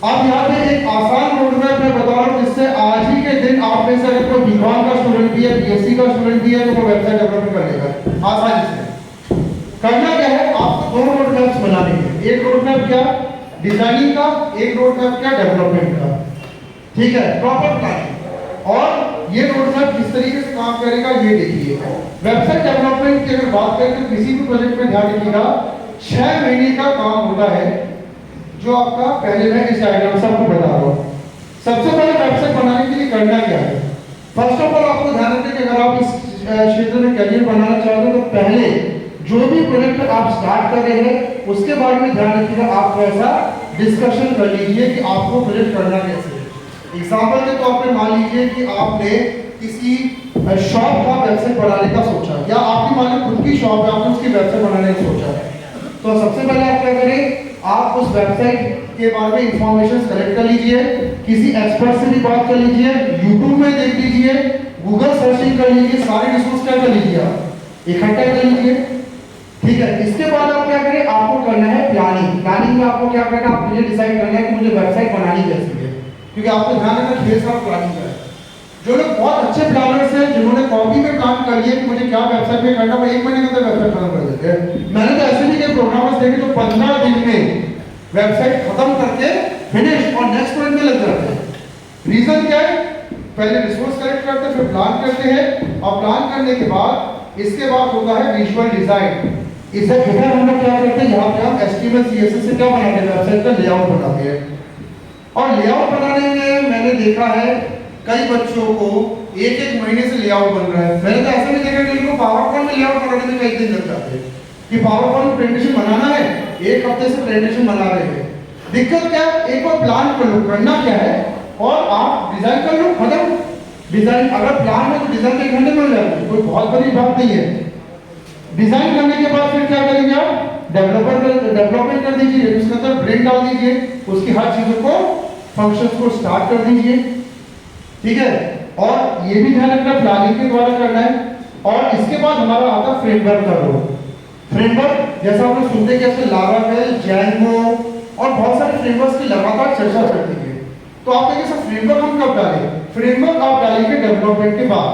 अब यहाँ पे एक आसान रोड मैप मैं बता रहा हूँ जिससे आज ही के दिन आप में से अगर कोई बीकॉम का स्टूडेंट भी है, बीएससी का स्टूडेंट भी है, तो वो वेबसाइट डेवलपमेंट कर लेगा आसानी से। करना क्या है, आपको दो रोड मैप्स बनाने हैं। एक रोड मैप क्या, डिजाइनिंग का, एक रोड मैप क्या, डेवलपमेंट का। ठीक है, प्रॉपर प्लानिंग। और ये रोड मैप किस तरीके से काम करेगा ये देखिए। वेबसाइट डेवलपमेंट की अगर बात करें तो किसी भी प्रोजेक्ट में ध्यान रखिएगा 6 महीने का काम होता है, जो आपका पहले मैं इस डायग्राम से आपको बता रहा हूँ। सबसे पहले वेबसाइट बनाने के लिए करना क्या है, फर्स्ट ऑफ ऑल आपको ध्यान रखना कि अगर आप इस क्षेत्र में करियर बनाना चाहते हो तो पहले जो भी प्रोजेक्ट आप स्टार्ट कर रहे हैं उसके बारे में ध्यान रखिएगा। आप ऐसा डिस्कशन कर लीजिए कि आपको प्रोजेक्ट करना कैसे है। एग्जाम्पल के तौर पे मान लीजिए कि आपने किसी शॉप का वेबसाइट बनाने का सोचा, या आपकी मान लो खुद की शॉप है, आपने उसकी वेबसाइट बनाने का सोचा है, तो सबसे पहले आप क्या करें, आप उस वेबसाइट के बारे में इंफॉर्मेशन कलेक्ट कर लीजिए, किसी एक्सपर्ट से भी बात कर लीजिए, यूट्यूब में देख लीजिए, गूगल सर्चिंग कर लीजिए, सारे रिसोर्स क्या कर लीजिए, आप इकट्ठा कर लीजिए। ठीक है, इसके बाद आप क्या करें, आपको करना है प्लानिंग। प्लानिंग में आपको क्या करना है, आप मुझे डिसाइड करना है कि मुझे वेबसाइट बनानी कैसी है, क्योंकि आपको ध्यान रखना ढेर सारा प्लानिंग है। जो लोग बहुत अच्छे प्लानर्स हैं, जिन्होंने कॉपी में काम कर लिया कि मुझे क्या वेबसाइट में करना, वो 1 महीने के अंदर वेबसाइट खत्म कर देते हैं। मैंने तो ऐसे भी कई प्रोग्रामर्स देखे जो 15 दिन में वेबसाइट खत्म करके फिनिश और नेक्स्ट प्रोजेक्ट में लग जाते हैं। रीजन क्या है, पहले रिसोर्स कलेक्ट करते हैं, फिर प्लान करते हैं, और प्लान करने के बाद इसके बाद होता है विजुअल डिजाइन। इसे फिर हम लोग क्या करते हैं, यहाँ पे हम HTML CSS से क्या बनाते हैं, वेबसाइट का लेआउट बनाते हैं। और लेआउट बनाने में मैंने देखा है कई बच्चों को 1-1 महीने से लेआउट बन रहा है। मैंने तो ऐसा भी देखा कि इनको पावरपॉइंट में लेआउट बनाने में कई दिन लग जाते हैं कि पावरपॉइंट प्रेजेंटेशन बनाना है, 1 हफ्ते से प्रेजेंटेशन बना रहे हैं। दिक्कत क्या है, एक बार प्लान कर लो करना क्या है, और आप डिजाइन कर लो, खत्म। डिजाइन अगर प्लान में तो डिजाइन 1 घंटे में हो जाएगा, कोई बहुत बड़ी बात नहीं है। डिजाइन करने के बाद फिर क्या करेंगे, आप डेवलपमेंट कर दीजिए, उसके अंदर ब्रेक डाल दीजिए, उसकी हर चीजों को फंक्शंस को स्टार्ट कर दीजिए। ठीक है, और ये भी ध्यान रखना प्लानिंग के द्वारा करना है। और इसके बाद हमारा आता फ्रेमवर्क का रोल। फ्रेमवर्क जैसा हम लोग सुनते हैं कि लारावेल, जैंगो और बहुत सारे फ्रेमवर्क्स की लगातार चर्चा चलती है। तो आप देखिए सर फ्रेमवर्क हम कब डालें, फ्रेमवर्क आप डालेंगे डेवलपमेंट के बाद।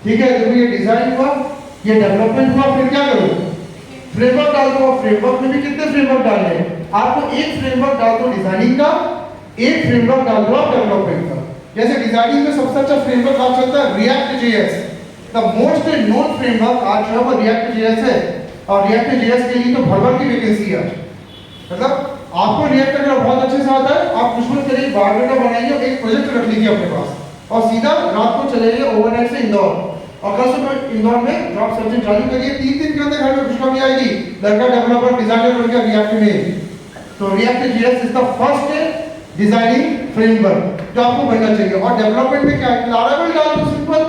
ठीक है, देखो ये डिजाइन हुआ, ये डेवलपमेंट हुआ, फिर क्या करो, फ्रेमवर्क डाल दो। फ्रेमवर्क में भी कितने फ्रेमवर्क डालने हैं, आपको एक फ्रेमवर्क डाल दो डिजाइनिंग का, एक फ्रेमवर्क डाल दो आप डेवलपमेंट का। जैसे डिजाइनिंग में सबसे अच्छा फ्रेमवर्क आज चलता है react JS, the most known framework आज जो है वो रिएक्ट जेएस है। और रिएक्ट जेएस के लिए तो भर की वैकेंसी है। मतलब आपको रिएक्ट करना बहुत अच्छे से आता है, आप कुछ मत करिए, बायोडाटा बनाइए, एक प्रोजेक्ट रख लीजिए अपने पास, और सीधा रात को चले जाइए ओवरनाइट से इंदौर, और कल सुबह इंदौर में जॉब सर्चिंग चालू करिए। 3 दिन के अंदर घर में खुशखबरी आएगी, लड़का डेवलपर डिजाइनर बन गया रिएक्ट में। तो react JS is the first designing framework जो आपको बनना चाहिए। और डेवलपमेंट में क्या है, लारावेल डाल दो, सिंपल।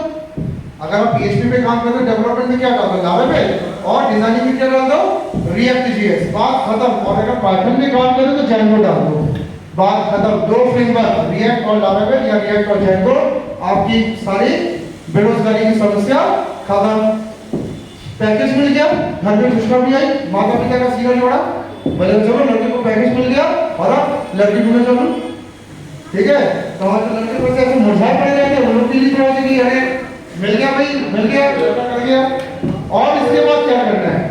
अगर आप PHP पे काम करते हो, डेवलपमेंट में क्या डाल दो, लारावेल, और डिजाइनिंग में क्या डाल दो, रिएक्ट जेएस, बात खत्म। और अगर पाइथन में काम करो तो जैंगो डाल दो, बात खत्म। 2 फ्रेमवर्क, रिएक्ट और लारावेल, या रिएक्ट और जैंगो, आपकी सारी बेरोजगारी की समस्या खत्म। पैकेज मिल गया, घर में खुशखबरी आई, माता पिता का सीना जोड़ा, बोले चलो लड़के को पैकेज मिल गया, और अब लड़की ढूंढने चलो। ठीक है, तो हमारे लड़के को ऐसे मुरझाए पड़ जाएंगे, वो लोग के लिए थोड़ा सा कि अरे मिल गया भाई, मिल गया, लड़का कर गया। और इसके बाद क्या करना है,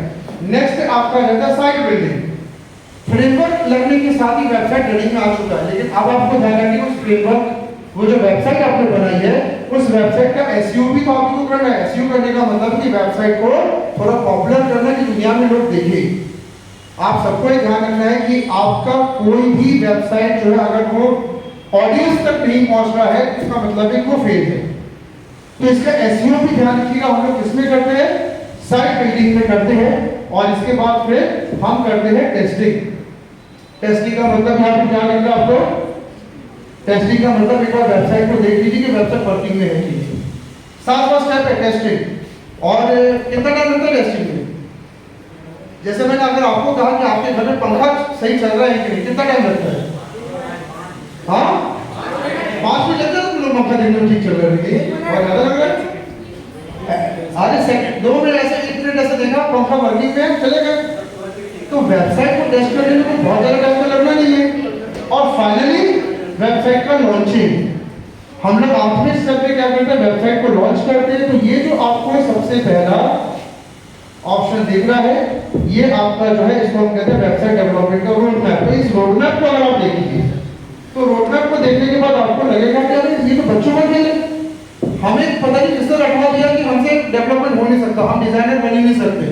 नेक्स्ट आपका रहता है साइट बिल्डिंग। फ्रेमवर्क लगने के साथ ही वेबसाइट रनिंग में आ चुका है, लेकिन अब आपको ध्यान रखना है उस फ्रेमवर्क, वो जो वेबसाइट आपने बनाई है, उस वेबसाइट का एसईओ भी तो आपको करना है। एसईओ करने का मतलब कि वेबसाइट को थोड़ा पॉपुलर करना, कि दुनिया में लोग देखें। आप सबको ये ध्यान रखना है कि आपका कोई भी वेबसाइट जो है अगर वो ऑडियंस तक नहीं पहुंच रहा है, इसका मतलब है वो फेल है। तो इसका एसईओ भी ध्यान रखिएगा। हम लोग किसमें करते हैं, साइट बिल्डिंग में करते हैं, और इसके बाद फिर हम करते हैं टेस्टिंग। टेस्टिंग का मतलब यहाँ पे ध्यान रखना आपको, टेस्टिंग का मतलब एक बार वेबसाइट को देख लीजिए कि वेबसाइट वर्किंग में है कि नहीं। 7वां स्टेप है टेस्टिंग। और कितना टाइम लगता है टेस्टिंग में, जैसे मैंने अगर आपको कहा कि आपके घर में पंखा सही चल रहा है कि नहीं, कितना टाइम लगता है, हाँ 5 मिनट लगता है तो पंखा देखने में ठीक चल रहा है, और ज्यादा लग रहा है, अरे सेकंड 2 मिनट ऐसे 1 मिनट ऐसे देखा पंखा वर्किंग में चले गए। तो वेबसाइट को टेस्ट करने में बहुत ज्यादा टाइम तो लगना नहीं है। और फाइनली लॉन्चिंग। हम लोग आठवें स्टेप पे क्या करते हैं, वेबसाइट को लॉन्च करते हैं। तो ये जो आपको सबसे पहला ऑप्शन दिख रहा है, ये आपका जो है इसको हम कहते हैं वेबसाइट डेवलपमेंट का रोड मैप। तो इस रोड मैप को अगर आप देखेंगे तो रोड मैप को देखने के बाद आपको लगेगा कि अरे ये तो बच्चों का खेल है, हमें पता नहीं किसने रखवा दिया कि हमसे डेवलपमेंट हो नहीं सकता, हम डिजाइनर बन ही नहीं सकते।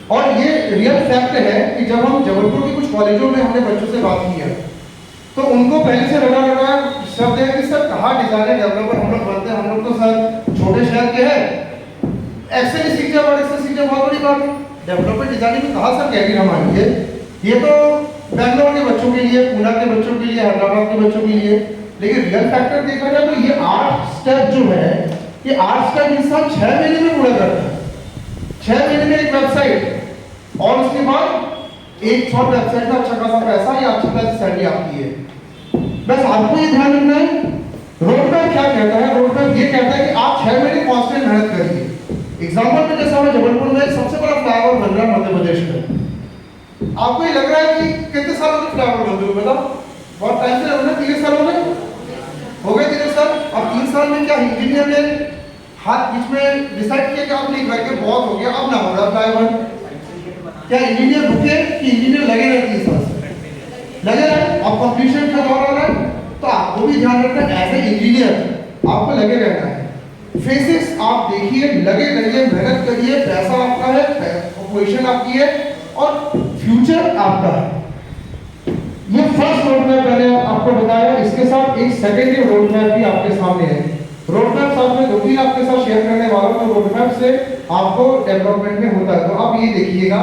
और ये रियल फैक्ट है कि जब हम जबलपुर के कुछ कॉलेजों में हमने बच्चों से बात की है तो उनको पहले से लगा शब्द है कि सर कहाँ डिजाइनर डेवलपर हम लोग बनते हैं, हम लोग तो सर छोटे शहर के हैं, एक्सेल सीख जाए, वर्ड एक्सेल सीख जाए, बहुत बड़ी बात है। डेवलपमेंट डिजाइनिंग में कहाँ सर कैरियर हमारी है, ये तो बैंगलोर के बच्चों के लिए, पुणे के बच्चों के लिए, हैदराबाद के बच्चों के लिए। लेकिन रियल फैक्टर देखा जाए तो ये 8 स्टेप जो है, ये 8 स्टेप इंसान 6 महीने में पूरा करता है। 6 महीने में एक वेबसाइट और उसके बाद एक शॉर्ट वेबसाइट का अच्छा खासा पैसा या अच्छी खासी सैलरी आती है। बस आपको ये ध्यान रखना है, रोड मैप क्या कहता है, रोड मैप ये कहता है कि आप 6 महीने कांस्टेंट मेहनत करिए। एग्जांपल में जैसे हमारे जबलपुर में सबसे बड़ा फ्लाईओवर बन रहा है मध्य प्रदेश में, आपको ये लग रहा है कि कितने सालों से फ्लाईओवर बनते हुए, बताओ बहुत टाइम से लग रहा है, 3 साल हो गए 3 साल। अब 3 साल में क्या इंजीनियर ने हाथ बीच में डिसाइड किया कि अब नहीं करके बहुत हो गया, अब ना हो रहा फ्लाईओवर, क्या इंजीनियर रुके कि इंजीनियर लगे रहे 3 साल से लगे रहे, अब कंप्लीशन का दौर आ रहा है। तो आपको भी ध्यान रखना है एज ए इंजीनियर आपको लगे रहना है। फेसिस आप देखिए, लगे रहिए, मेहनत करिए, पैसा आपका है, पोजीशन आपकी है और फ्यूचर आपका है। ये फर्स्ट रोड मैप मैंने आपको बताया, इसके साथ एक सेकेंडरी रोड मैप भी आपके सामने है। रोड मैप साथ में 2-3 आपके साथ शेयर करने वाला हूं, तो रोड मैप से आपको डेवलपमेंट में होता है। तो आप ये देखिएगा,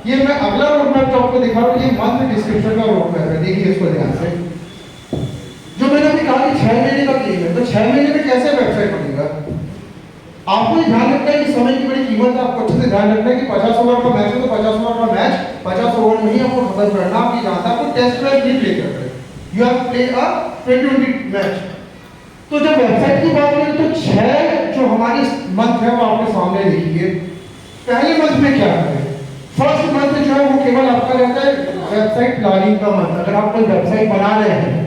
ये मैं अगला रोड मैप जो आपको दिखा रहा हूं, ये मंथ डिस्क्रिप्शन का रोड मैप है, देखिए इसको ध्यान से। जो मैंने अभी कहा कि 6 महीने का गेम है, तो 6 महीने में कैसे वेबसाइट बनेगा, आपको ये ध्यान रखना है कि समय की बड़ी कीमत है। आपको अच्छे से ध्यान रखना है कि 50 ओवर का मैच है तो 50 ओवर का मैच 50 ओवर में ही आपको खत्म करना। आप ये जानते हैं आपको टेस्ट मैच नहीं प्ले कर रहे, you have play a 20-20 match. तो जब वेबसाइट की बात करें तो 6 जो हमारी मंथ है वो आपके सामने देखिए। पहले मंथ में क्या है, फर्स्ट मंथ जो है वो केवल आपका रहता है वेबसाइट प्लानिंग का मंथ। अगर आप कोई वेबसाइट बना रहे हैं